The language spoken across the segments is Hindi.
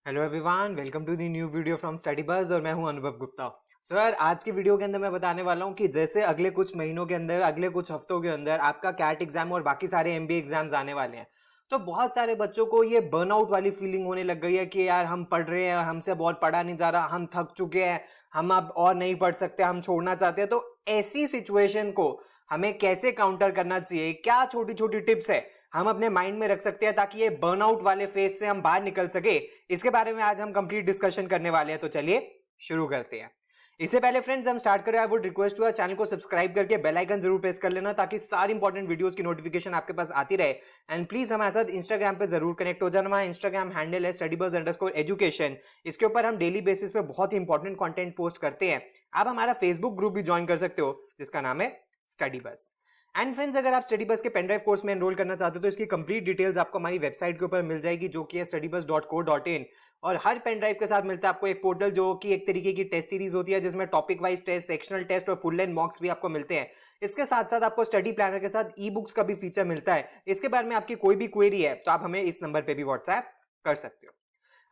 Hello everyone, welcome to the new video from Study Buzz और मैं हूं अनुभव गुप्ता। सो यार, आज की वीडियो के अंदर मैं बताने वाला हूं कि जैसे अगले कुछ महीनों के अंदर, अगले कुछ हफ्तों के अंदर आपका कैट एग्जाम और बाकी सारे एमबीए एग्जाम्स आने वाले हैं। तो बहुत सारे बच्चों को ये बर्नआउट वाली फीलिंग होने लग गई है कि यार हम पढ़ रहे हैं, हमसे बहुत पढ़ा नहीं जा रहा, हम थक चुके हैं, हम अब और नहीं पढ़ सकते, हम छोड़ना चाहते हैं। तो ऐसी सिचुएशन को हमें कैसे काउंटर करना चाहिए, क्या छोटी छोटी टिप्स है हम अपने माइंड में रख सकते हैं ताकि ये बर्नआउट वाले फेज से हम बाहर निकल सके, इसके बारे में आज हम कंप्लीट डिस्कशन करने वाले हैं। तो चलिए शुरू करते हैं। इससे पहले फ्रेंड्स हम स्टार्ट करें, I would request to channel को सब्सक्राइब करके बेल आइकन जरूर प्रेस कर लेना ताकि सारी इंपॉर्टेंट वीडियोस की नोटिफिकेशन आपके पास आती रहे। एंड प्लीज हमारे साथ इंस्टाग्राम पे जरूर कनेक्ट हो जाना। हमारा इंस्टाग्राम हैंडल है studybuzz_education। इसके ऊपर हम डेली बेसिस पे बहुत ही इंपॉर्टेंट कंटेंट पोस्ट करते हैं। आप हमारा फेसबुक ग्रुप भी ज्वाइन कर सकते हो जिसका नाम है स्टडी बज़। एंड फ्रेंड्स, अगर आप स्टडी बज़ के पेनड्राइव कोर्स में एनरोल करना चाहते हो तो इसकी कंप्लीट डिटेल्स आपको हमारी वेबसाइट के ऊपर मिल जाएगी, जो कि है studybuzz.co.in। और हर पेनड्राइव के साथ मिलता है आपको एक पोर्टल, जो कि एक तरीके की टेस्ट सीरीज होती है जिसमें topic wise test, sectional test और फुल लेंथ मॉक्स भी आपको मिलते हैं। इसके साथ साथ आपको स्टडी प्लानर के साथ ई बुक्स का भी फीचर मिलता है। इसके बारे में आपकी कोई भी क्वेरी है तो आप हमें इस नंबर पे भी व्हाट्सएप कर सकते हो।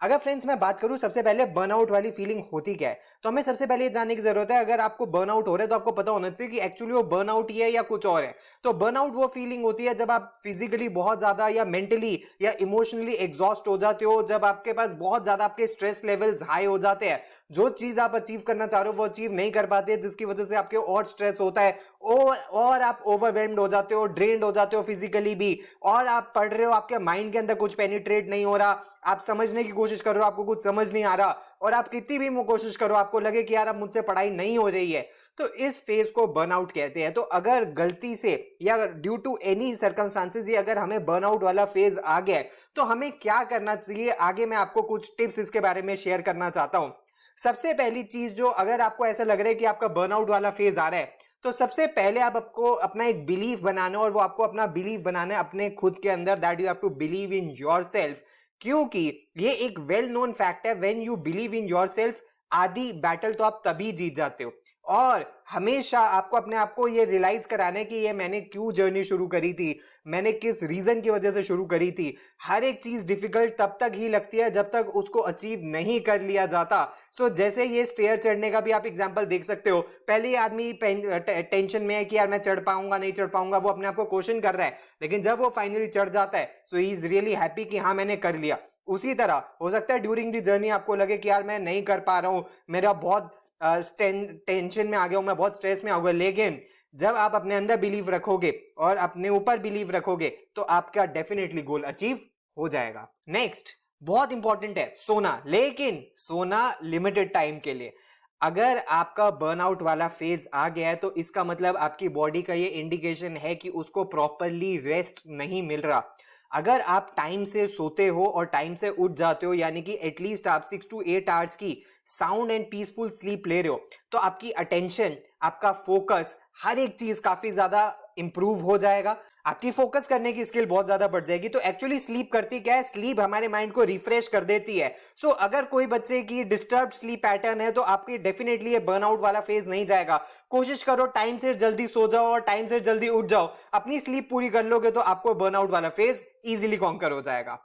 अगर फ्रेंड्स मैं बात करूं सबसे पहले बर्नआउट वाली फीलिंग होती क्या है, तो हमें सबसे पहले ये जानने की जरूरत है, अगर आपको बर्नआउट हो रहा है तो आपको पता होना चाहिए कि एक्चुअली वो बर्नआउट ही है या कुछ और है। तो बर्नआउट वो फीलिंग होती है जब आप फिजिकली बहुत ज्यादा या मेंटली या इमोशनली एग्जॉस्ट हो जाते हो, जब आपके पास बहुत ज्यादा आपके स्ट्रेस लेवल्स हाई हो जाते हैं, जो चीज आप अचीव करना चाह रहे हो वो अचीव नहीं कर पाते, जिसकी वजह से आपके और स्ट्रेस होता है और आप ओवरवेल्म्ड हो जाते हो, ड्रेन्ड हो जाते हो फिजिकली भी, और आप पढ़ रहे हो, आपके माइंड के अंदर कुछ पेनिट्रेट नहीं हो रहा, आप समझने की कोशिश कर रहे हो, आपको कुछ समझ नहीं आ रहा, और आप कितनी भी कोशिश करो आपको लगे कि यार अब मुझसे पढ़ाई नहीं हो रही है, तो इस फेज को बर्नआउट कहते हैं। तो अगर गलती से या ड्यू टू एनी सर्कमस्टांसेस ये अगर हमें बर्नआउट वाला फेज आ गया है तो हमें क्या करना चाहिए, आगे मैं आपको कुछ टिप्स इसके बारे में शेयर करना चाहता हूं। सबसे पहली चीज, जो अगर आपको ऐसा लग रहा है कि आपका बर्नआउट वाला फेज आ रहा है, तो सबसे पहले आपको अपना एक बिलीफ बनाना है, और वो आपको अपना बिलीफ बनाना है अपने खुद के अंदर, that you have to believe in yourself. क्योंकि ये एक वेल नोन फैक्ट है, when you believe in yourself आधी बैटल तो आप तभी जीत जाते हो। और हमेशा आपको अपने आप को ये रियलाइज कराना है कि ये मैंने क्यों जर्नी शुरू करी थी, मैंने किस रीजन की वजह से शुरू करी थी। हर एक चीज डिफिकल्ट तब तक ही लगती है जब तक उसको अचीव नहीं कर लिया जाता। सो जैसे ये स्टेयर चढ़ने का भी आप एग्जांपल देख सकते हो, पहले आदमी टेंशन में है कि यार मैं चढ़ पाऊंगा नहीं चढ़ पाऊंगा, वो अपने आप को क्वेश्चन कर रहा है, लेकिन जब वो फाइनली चढ़ जाता है सो ही इज रियली हैप्पी कि हाँ मैंने कर लिया। उसी तरह हो सकता है ड्यूरिंग दी जर्नी आपको लगे कि यार मैं नहीं कर पा रहा हूं, मेरा बहुत टेंशन में आ गया हूं, मैं बहुत स्ट्रेस में आ गया, लेकिन जब आप अपने अंदर बिलीव रखोगे और अपने ऊपर बिलीव रखोगे तो आपका डेफिनेटली गोल अचीव हो जाएगा। नेक्स्ट, बहुत इंपॉर्टेंट है सोना, लेकिन सोना लिमिटेड टाइम के लिए। अगर आपका बर्नआउट वाला फेज आ गया है तो इसका मतलब आपकी बॉडी का ये इंडिकेशन है कि उसको प्रॉपरली रेस्ट नहीं मिल रहा। अगर आप टाइम से सोते हो और टाइम से उठ जाते हो, यानी कि एटलीस्ट आप 6 to 8 आवर्स की साउंड एंड पीसफुल स्लीप ले रहे हो, तो आपकी अटेंशन, आपका फोकस, हर एक चीज काफी ज्यादा इंप्रूव हो जाएगा, आपकी फोकस करने की स्किल बहुत ज्यादा बढ़ जाएगी। तो एक्चुअली स्लीप करती क्या है, स्लीप हमारे माइंड को रिफ्रेश कर देती है। सो अगर कोई बच्चे की डिस्टर्ब्ड स्लीप पैटर्न है तो आपकी डेफिनेटली ये बर्नआउट वाला फेज नहीं जाएगा। कोशिश करो टाइम से जल्दी सो जाओ और टाइम से जल्दी उठ जाओ, अपनी स्लीप पूरी कर लोगे तो आपको बर्नआउट वाला फेज इजीली कॉन्कर हो जाएगा।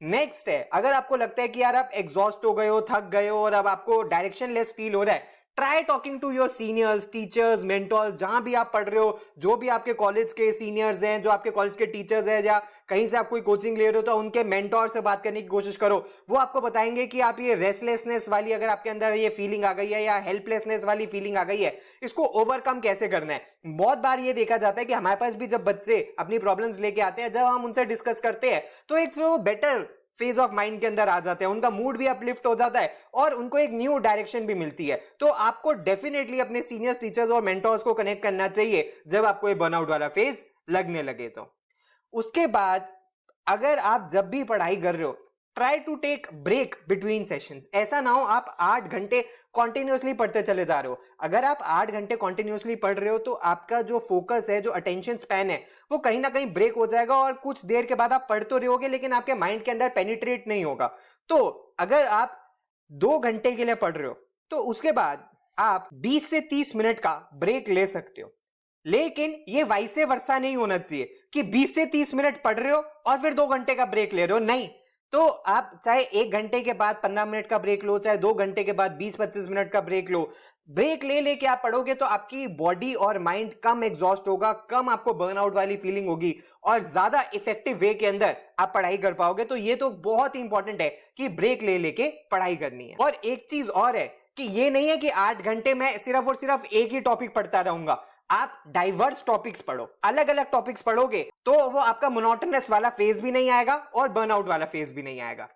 नेक्स्ट है, अगर आपको लगता है कि यार आप एग्जॉस्ट हो गए हो, थक गए हो और अब आपको डायरेक्शन लेस फील हो रहा है, try talking to your seniors, teachers, mentors, जहां भी आप पढ़ रहे हो, जो भी आपके कॉलेज के सीनियर्स हैं, जो आपके कॉलेज के टीचर्स हैं, या कहीं से आप कोई कोचिंग ले रहे हो तो उनके मेंटोर से बात करने की कोशिश करो। वो आपको बताएंगे कि आप ये रेस्टलेसनेस वाली अगर आपके अंदर ये फीलिंग आ गई है या हेल्पलेसनेस वाली फीलिंग आ गई है, इसको ओवरकम कैसे करना है। बहुत बार ये देखा जाता है कि हमारे पास भी जब बच्चे अपनी प्रॉब्लम्स लेके आते हैं, जब हम उनसे डिस्कस करते हैं तो एक बेटर फेज ऑफ माइंड के अंदर आ जाते हैं, उनका मूड भी अपलिफ्ट हो जाता है और उनको एक न्यू डायरेक्शन भी मिलती है। तो आपको डेफिनेटली अपने सीनियर्स, टीचर्स और मेंटर्स को कनेक्ट करना चाहिए जब आपको ये बर्नआउट वाला फेज लगने लगे। तो उसके बाद अगर आप जब भी पढ़ाई कर रहे हो, try to take break between sessions. ऐसा ना हो आप 8 घंटे कॉन्टिन्यूसली पढ़ते चले जा रहे हो। अगर आप 8 घंटे कॉन्टिन्यूसली पढ़ रहे हो तो आपका जो फोकस है, जो अटेंशन स्पैन है, वो कहीं ना कहीं ब्रेक हो जाएगा और कुछ देर के बाद आप पढ़ तो रहोगे लेकिन आपके माइंड के अंदर पेनिट्रेट नहीं होगा। तो अगर आप 2 घंटे के लिए पढ़ रहे हो तो उसके बाद आप 20 से 30 मिनट का ब्रेक ले सकते हो, लेकिन ये वाइसे वर्सा नहीं होना चाहिए कि 20 से 30 मिनट पढ़ रहे हो और फिर 2 घंटे का ब्रेक ले रहे हो। नहीं, तो आप चाहे 1 घंटे के बाद 15 मिनट का ब्रेक लो, चाहे 2 घंटे के बाद 20-25 मिनट का ब्रेक लो, ब्रेक ले लेके आप पढ़ोगे तो आपकी बॉडी और माइंड कम एग्जॉस्ट होगा, कम आपको बर्नआउट वाली फीलिंग होगी और ज्यादा इफेक्टिव वे के अंदर आप पढ़ाई कर पाओगे। तो ये तो बहुत ही इंपॉर्टेंट है कि ब्रेक ले लेके पढ़ाई करनी है। और एक चीज और है कि ये नहीं है कि 8 घंटे में सिर्फ और सिर्फ एक ही टॉपिक पढ़ता रहूंगा। आप डाइवर्स टॉपिक्स पढ़ो, अलग अलग टॉपिक्स पढ़ोगे तो वो आपका मोनोटोनस वाला फेज भी नहीं आएगा और बर्नआउट वाला फेज भी नहीं आएगा।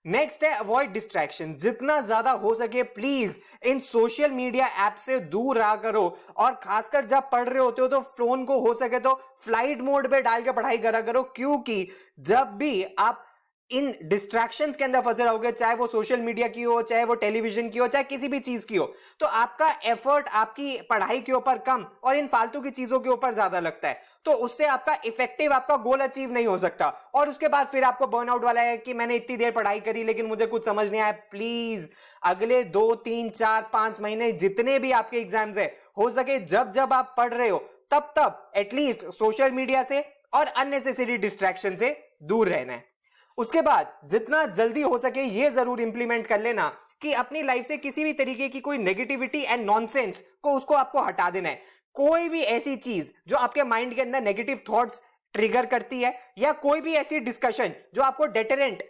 नेक्स्ट है अवॉइड डिस्ट्रैक्शन। जितना ज्यादा हो सके please in social media app से दूर रहा करो और खासकर जब पढ़ रहे होते हो तो फोन को हो सके तो फ्लाइट मोड पे डाल के पढ़ाई करा करो, क्योंकि जब भी आप इन डिस्ट्रैक्शंस के अंदर फंसे रहोगे, चाहे वो सोशल मीडिया की हो, चाहे वो टेलीविजन की हो, चाहे किसी भी चीज की हो, तो आपका एफर्ट आपकी पढ़ाई के ऊपर कम और इन फालतू की चीजों के ऊपर ज्यादा लगता है। तो उससे आपका इफेक्टिव आपका गोल अचीव नहीं हो सकता और उसके बाद फिर आपको बर्नआउट वाला है कि मैंने इतनी देर पढ़ाई करी लेकिन मुझे कुछ समझ नहीं आया। प्लीज अगले 2, 3, 4, 5 महीने जितने भी आपके एग्जाम्स है, हो सके जब जब आप पढ़ रहे हो तब एटलीस्ट सोशल मीडिया से और अननेसेसरी डिस्ट्रैक्शन से दूर रहना है। उसके बाद जितना जल्दी हो सके ये जरूर इंप्लीमेंट कर लेना कि अपनी लाइफ से किसी भी तरीके की कोई नेगेटिविटी एंड नॉनसेंस को उसको आपको हटा देना है। कोई भी ऐसी चीज जो आपके माइंड के अंदर नेगेटिव थॉट्स ट्रिगर करती है या कोई भी ऐसी डिस्कशन जो आपको डेटरेंट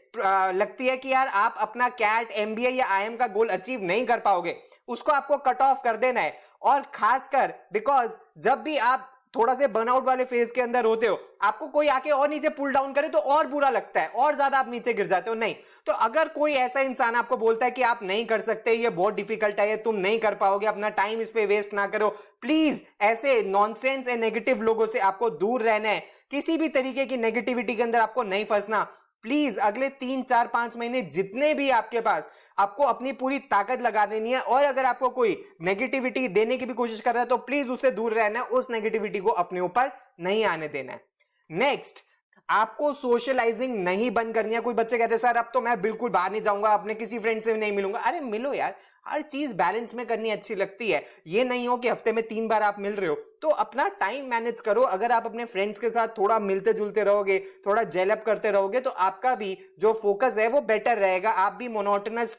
लगती है कि यार आप अपना कैट, एमबीए या आईएम का गोल अचीव नहीं कर पाओगे, उसको आपको कट ऑफ कर देना है। और खासकर बिकॉज जब भी आप थोड़ा से बर्नआउट वाले फेज के अंदर होते हो, आपको कोई आके और नीचे पुल डाउन करे तो और बुरा लगता है और ज्यादा आप नीचे गिर जाते हो। नहीं, तो अगर कोई ऐसा इंसान आपको बोलता है कि आप नहीं कर सकते, ये बहुत डिफिकल्ट है, ये तुम नहीं कर पाओगे, अपना टाइम इस पे वेस्ट ना करो, प्लीज ऐसे नॉनसेंस एंड नेगेटिव लोगों से आपको दूर रहना है। किसी भी तरीके की नेगेटिविटी के अंदर आपको नहीं फंसना। प्लीज अगले 3, 4, 5 महीने जितने भी आपके पास, आपको अपनी पूरी ताकत लगा देनी है और अगर आपको कोई नेगेटिविटी देने की भी कोशिश कर रहा है तो प्लीज उससे दूर रहना है, उस नेगेटिविटी को अपने ऊपर नहीं आने देना है। नेक्स्ट, आपको सोशलाइजिंग नहीं बंद करनी है। कोई बच्चे कहते हैं सर अब तो मैं बिल्कुल बाहर नहीं जाऊंगा, अपने किसी फ्रेंड से नहीं मिलूंगा। अरे मिलो यार, हर चीज बैलेंस में करनी अच्छी लगती है। ये नहीं हो कि हफ्ते में 3 बार आप मिल रहे हो, तो अपना टाइम मैनेज करो। अगर आप अपने फ्रेंड्स के साथ थोड़ा मिलते जुलते रहोगे, थोड़ा जेलअप करते रहोगे तो आपका भी जो फोकस है वो बेटर रहेगा। आप भी मोनोटोनस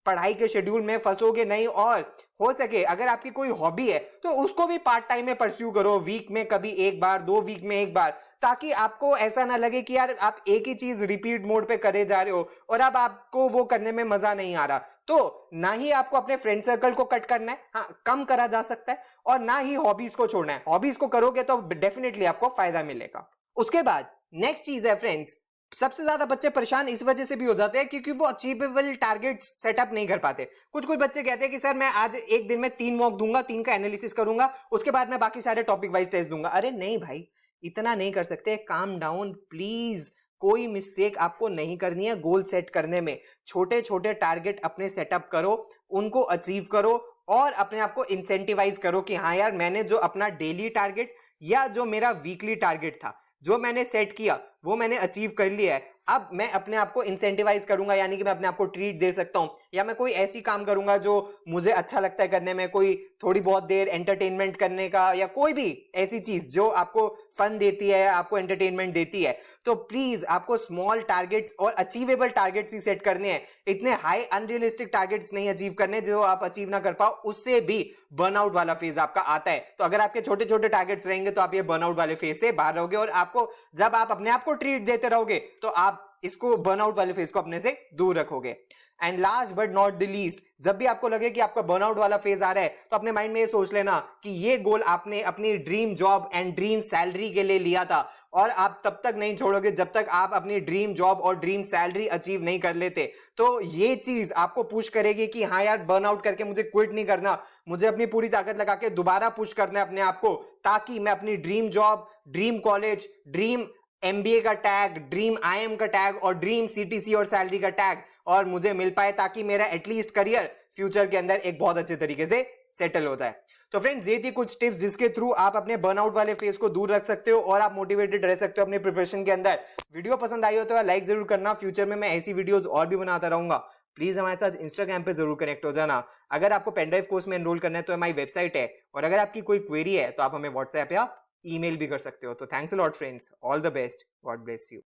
पढ़ाई के शेड्यूल में फंसोगे नहीं और हो सके अगर आपकी कोई हॉबी है तो उसको भी पार्ट टाइम में परस्यू करो, वीक में कभी 1 बार, 2 वीक में 1 बार, ताकि आपको ऐसा ना लगे कि यार आप एक ही चीज रिपीट मोड पे करे जा रहे हो और अब आपको वो करने में मजा नहीं आ रहा। तो ना ही आपको अपने फ्रेंड सर्कल को कट करना है, हाँ कम करा जा सकता है, और ना ही हॉबीज को छोड़ना है। हॉबीज को करोगे तो डेफिनेटली आपको फायदा मिलेगा। उसके बाद नेक्स्ट चीज है फ्रेंड्स, सबसे ज्यादा बच्चे परेशान इस वजह से भी हो जाते हैं क्योंकि वो अचीवेबल टारगेट्स सेटअप नहीं कर पाते। कुछ बच्चे कहते हैं कि सर मैं आज एक दिन में 3 मॉक दूंगा, 3 का एनालिसिस करूंगा, उसके बाद मैं बाकी सारे टॉपिक वाइज टेस्ट दूंगा। अरे नहीं भाई, इतना नहीं कर सकते, काम डाउन प्लीज। कोई मिस्टेक आपको नहीं करनी है गोल सेट करने में। छोटे छोटे टारगेट अपने सेटअप करो, उनको अचीव करो और अपने आप को इंसेंटिवाइज करो कि हाँ यार मैंने जो अपना डेली टारगेट या जो मेरा वीकली टारगेट था जो मैंने सेट किया वो मैंने अचीव कर लिया है। अब मैं अपने आप को इंसेंटिवाइज करूंगा, यानी कि मैं अपने आप को ट्रीट दे सकता हूं या मैं कोई ऐसी काम करूंगा जो मुझे अच्छा लगता है करने में, कोई थोड़ी बहुत देर एंटरटेनमेंट करने का या कोई भी ऐसी चीज जो आपको फन देती है, आपको एंटरटेनमेंट देती है। तो प्लीज आपको स्मॉल टारगेट्स और अचीवेबल टारगेट्स ही सेट करने हैं। इतने हाई अनरियलिस्टिक टारगेट्स नहीं अचीव करने जो आप अचीव ना कर पाओ, उससे भी बर्नआउट वाला फेज आपका आता है। तो अगर आपके छोटे छोटे टारगेट्स रहेंगे तो आप ये बर्नआउट वाले फेज से बाहर रहोगे और आपको जब आप अपने आप को ट्रीट देते रहोगे तो आप इसको बर्नआउट वाले फेज को अपने से दूर रखोगे। And last but not the least, जब भी आपको लगे कि आपका बर्नआउट वाला फेज आ रहा है तो अपने माइंड में ये सोच लेना कि ये गोल आपने अपनी dream job and dream salary के लिए लिया था और आप तब तक नहीं छोड़ोगे जब तक आप अपनी ड्रीम जॉब और ड्रीम सैलरी अचीव नहीं कर लेते। तो ये चीज आपको पुश करेगी कि हाँ यार बर्नआउट करके मुझे क्विट नहीं करना, मुझे अपनी पूरी ताकत लगा के दोबारा पुश करना है अपने आप को, ताकि मैं अपनी dream job, dream college, dream MBA का टैग, ड्रीम आईएम का टैग और ड्रीम सीटीसी और सैलरी का टैग और मुझे मिल पाए, ताकि मेरा एटलीस्ट करियर फ्यूचर के अंदर एक बहुत अच्छे तरीके से सेटल होता है। तो फ्रेंड्स ये थी कुछ टिप्स जिसके थ्रू आप अपने बर्नआउट वाले फेज को दूर रख सकते हो और आप मोटिवेटेड रह सकते हो अपने प्रिपरेशन के अंदर। वीडियो पसंद आई हो तो लाइक जरूर करना। फ्यूचर में मैं ऐसी वीडियोस और भी बनाता रहूंगा। प्लीज हमारे साथ इंस्टाग्राम पे जरूर कनेक्ट हो जाना। अगर आपको पेनड्राइव कोर्स में एनरोल करना है तो हमारी वेबसाइट है, और अगर आपकी कोई क्वेरी है तो आप हमें व्हाट्सएप या ईमेल भी कर सकते हो। तो thanks a lot friends, all the best, God bless you.